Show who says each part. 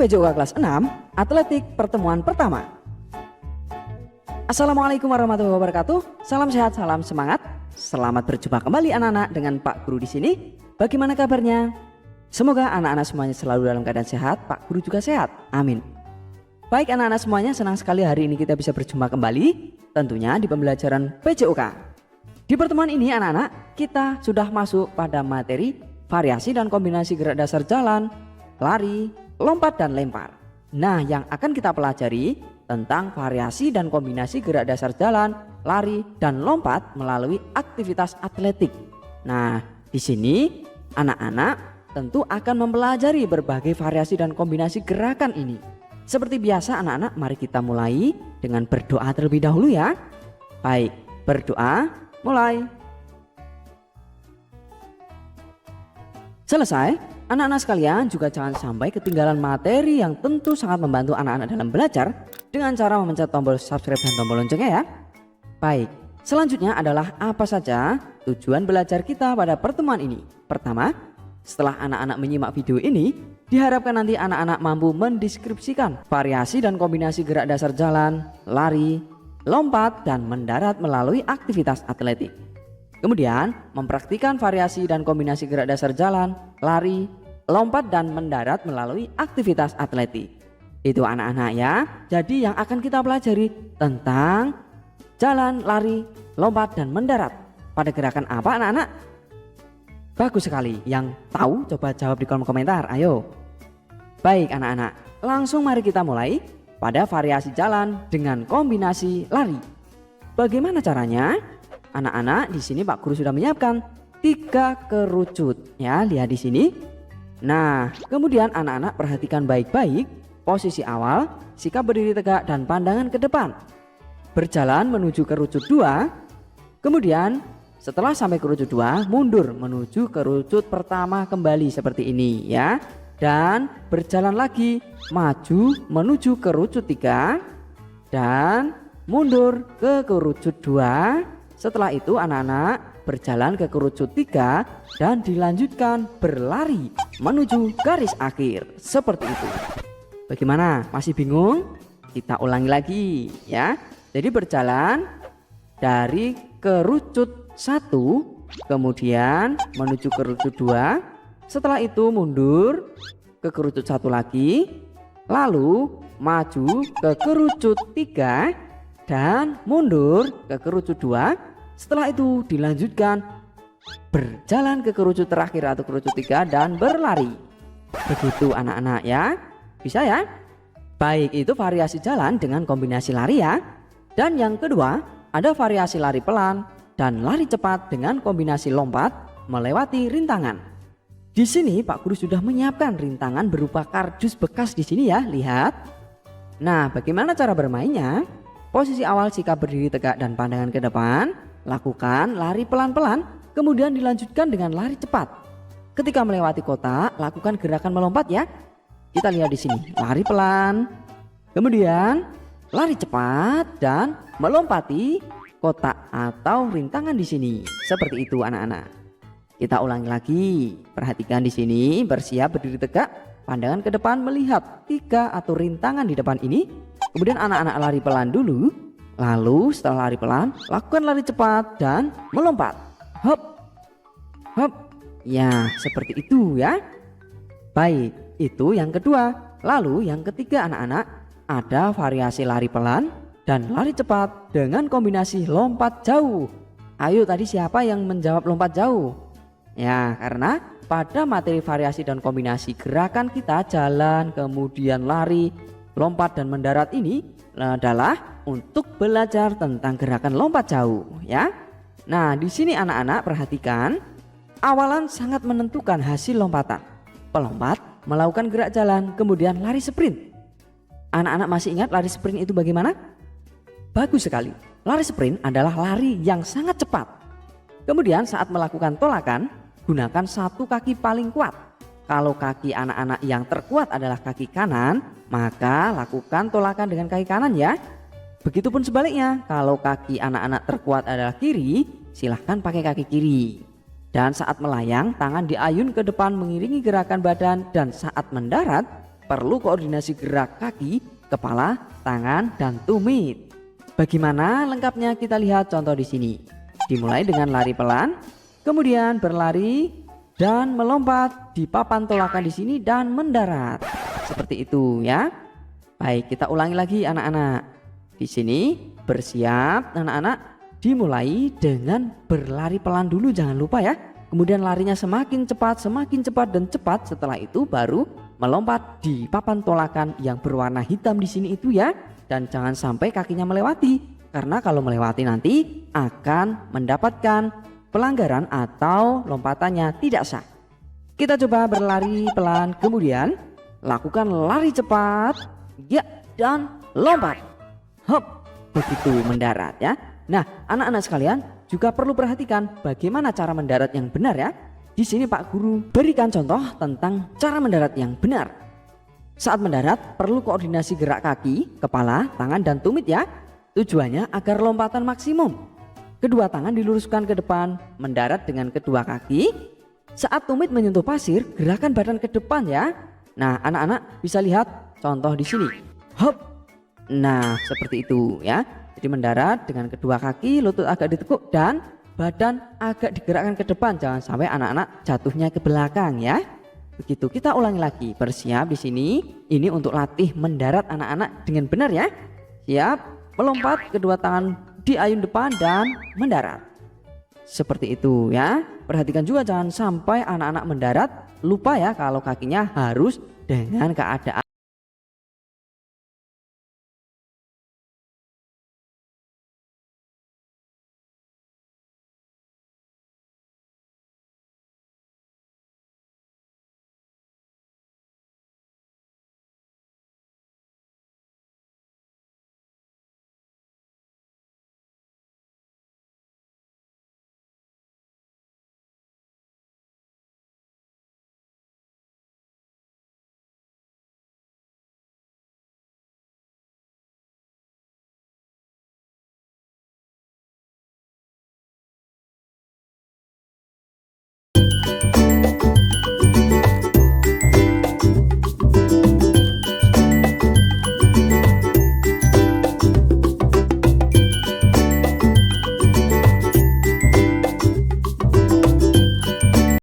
Speaker 1: PJOK kelas 6 Atletik pertemuan pertama. Assalamualaikum warahmatullahi wabarakatuh. Salam sehat, salam semangat. Selamat berjumpa kembali anak-anak dengan Pak Guru di sini. Bagaimana kabarnya? Semoga anak-anak semuanya selalu dalam keadaan sehat, Pak Guru juga sehat. Amin. Baik anak-anak semuanya, senang sekali hari ini kita bisa berjumpa kembali, tentunya di pembelajaran PJOK. Di pertemuan ini anak-anak, kita sudah masuk pada materi variasi dan kombinasi gerak dasar jalan, lari, lompat dan lempar. Nah, yang akan kita pelajari tentang variasi dan kombinasi gerak dasar jalan, lari dan lompat melalui aktivitas atletik. Nah, di sini anak-anak tentu akan mempelajari berbagai variasi dan kombinasi gerakan ini. Seperti biasa anak-anak, mari kita mulai dengan berdoa terlebih dahulu ya. Baik, berdoa, mulai. Selesai, anak-anak sekalian juga jangan sampai ketinggalan materi yang tentu sangat membantu anak-anak dalam belajar dengan cara memencet tombol subscribe dan tombol loncengnya ya. Baik, selanjutnya adalah apa saja tujuan belajar kita pada pertemuan ini. Pertama, setelah anak-anak menyimak video ini, diharapkan nanti anak-anak mampu mendeskripsikan variasi dan kombinasi gerak dasar jalan, lari, lompat, dan mendarat melalui aktivitas atletik. Kemudian mempraktikkan variasi dan kombinasi gerak dasar jalan, lari, lompat, dan mendarat melalui aktivitas atletik. Itu anak-anak ya. Jadi yang akan kita pelajari tentang jalan, lari, lompat, dan mendarat. Pada gerakan apa anak-anak? Bagus sekali. Yang tahu coba jawab di kolom komentar. Ayo. Baik anak-anak, langsung mari kita mulai pada variasi jalan dengan kombinasi lari. Bagaimana caranya? Anak-anak, di sini Pak Guru sudah menyiapkan 3 kerucut ya, lihat di sini. Nah, kemudian anak-anak perhatikan baik-baik posisi awal, sikap berdiri tegak dan pandangan ke depan. Berjalan menuju kerucut 2. Kemudian setelah sampai kerucut 2, mundur menuju kerucut pertama kembali seperti ini ya. Dan berjalan lagi maju menuju kerucut 3 dan mundur ke kerucut 2. Setelah itu anak-anak berjalan ke kerucut 3 dan dilanjutkan berlari menuju garis akhir seperti itu. Bagaimana? Masih bingung? Kita ulangi lagi ya. Jadi berjalan dari kerucut 1 kemudian menuju kerucut 2. Setelah itu mundur ke kerucut 1 lagi, lalu maju ke kerucut 3 dan mundur ke kerucut 2. Setelah itu dilanjutkan berjalan ke kerucut terakhir atau kerucut 3 dan berlari. Begitu anak-anak ya. Bisa ya? Baik, itu variasi jalan dengan kombinasi lari ya. Dan yang kedua, ada variasi lari pelan dan lari cepat dengan kombinasi lompat melewati rintangan. Di sini Pak Guru sudah menyiapkan rintangan berupa kardus bekas di sini ya, lihat. Nah, bagaimana cara bermainnya? Posisi awal sikap berdiri tegak dan pandangan ke depan. Lakukan lari pelan-pelan, kemudian dilanjutkan dengan lari cepat. Ketika melewati kotak, lakukan gerakan melompat ya. Kita lihat di sini, lari pelan, kemudian lari cepat dan melompati kotak atau rintangan di sini. Seperti itu anak-anak. Kita ulangi lagi. Perhatikan di sini, bersiap berdiri tegak, pandangan ke depan melihat 3 atau rintangan di depan ini. Kemudian anak-anak lari pelan dulu. Lalu setelah lari pelan, lakukan lari cepat dan melompat. Hop, hop. Ya, seperti itu ya. Baik, itu yang kedua. Lalu yang ketiga anak-anak, ada variasi lari pelan dan lari cepat dengan kombinasi lompat jauh. Ayo tadi siapa yang menjawab lompat jauh? Ya, karena pada materi variasi dan kombinasi gerakan kita jalan, kemudian lari, lompat dan mendarat ini adalah untuk belajar tentang gerakan lompat jauh ya. Nah, di sini anak-anak perhatikan, awalan sangat menentukan hasil lompatan. Pelompat melakukan gerak jalan, kemudian lari sprint. Anak-anak masih ingat lari sprint itu bagaimana? Bagus sekali. Lari sprint adalah lari yang sangat cepat. Kemudian saat melakukan tolakan, gunakan satu kaki paling kuat. Kalau kaki anak-anak yang terkuat adalah kaki kanan, maka lakukan tolakan dengan kaki kanan ya. Begitupun sebaliknya, kalau kaki anak-anak terkuat adalah kiri, silahkan pakai kaki kiri. Dan saat melayang, tangan diayun ke depan mengiringi gerakan badan, dan saat mendarat, perlu koordinasi gerak kaki, kepala, tangan, dan tumit. Bagaimana lengkapnya kita lihat contoh di sini. Dimulai dengan lari pelan, kemudian berlari dan melompat di papan tolakan di sini dan mendarat. Seperti itu ya. Baik, kita ulangi lagi anak-anak. Di sini bersiap anak-anak, dimulai dengan berlari pelan dulu, jangan lupa ya. Kemudian larinya semakin cepat dan cepat. Setelah itu baru melompat di papan tolakan yang berwarna hitam di sini itu ya. Dan jangan sampai kakinya melewati, karena kalau melewati nanti akan mendapatkan pelanggaran atau lompatannya tidak sah. Kita coba berlari pelan, kemudian lakukan lari cepat, ya, dan lompat. Hop, begitu mendarat ya. Nah, anak-anak sekalian juga perlu perhatikan bagaimana cara mendarat yang benar ya. Di sini Pak Guru berikan contoh tentang cara mendarat yang benar. Saat mendarat perlu koordinasi gerak kaki, kepala, tangan, dan tumit ya. Tujuannya agar lompatan maksimum. Kedua tangan diluruskan ke depan, mendarat dengan kedua kaki. Saat tumit menyentuh pasir, gerakan badan ke depan ya. Nah, anak-anak bisa lihat contoh di sini. Hop. Nah, seperti itu ya. Jadi mendarat dengan kedua kaki, lutut agak ditekuk dan badan agak digerakkan ke depan. Jangan sampai anak-anak jatuhnya ke belakang ya. Begitu, kita ulangi lagi. Bersiap di sini. Ini untuk latih mendarat anak-anak dengan benar ya. Siap, melompat, kedua tangan di ayun depan dan mendarat. Seperti itu ya. Perhatikan juga jangan sampai anak-anak mendarat lupa ya kalau kakinya harus dengan keadaan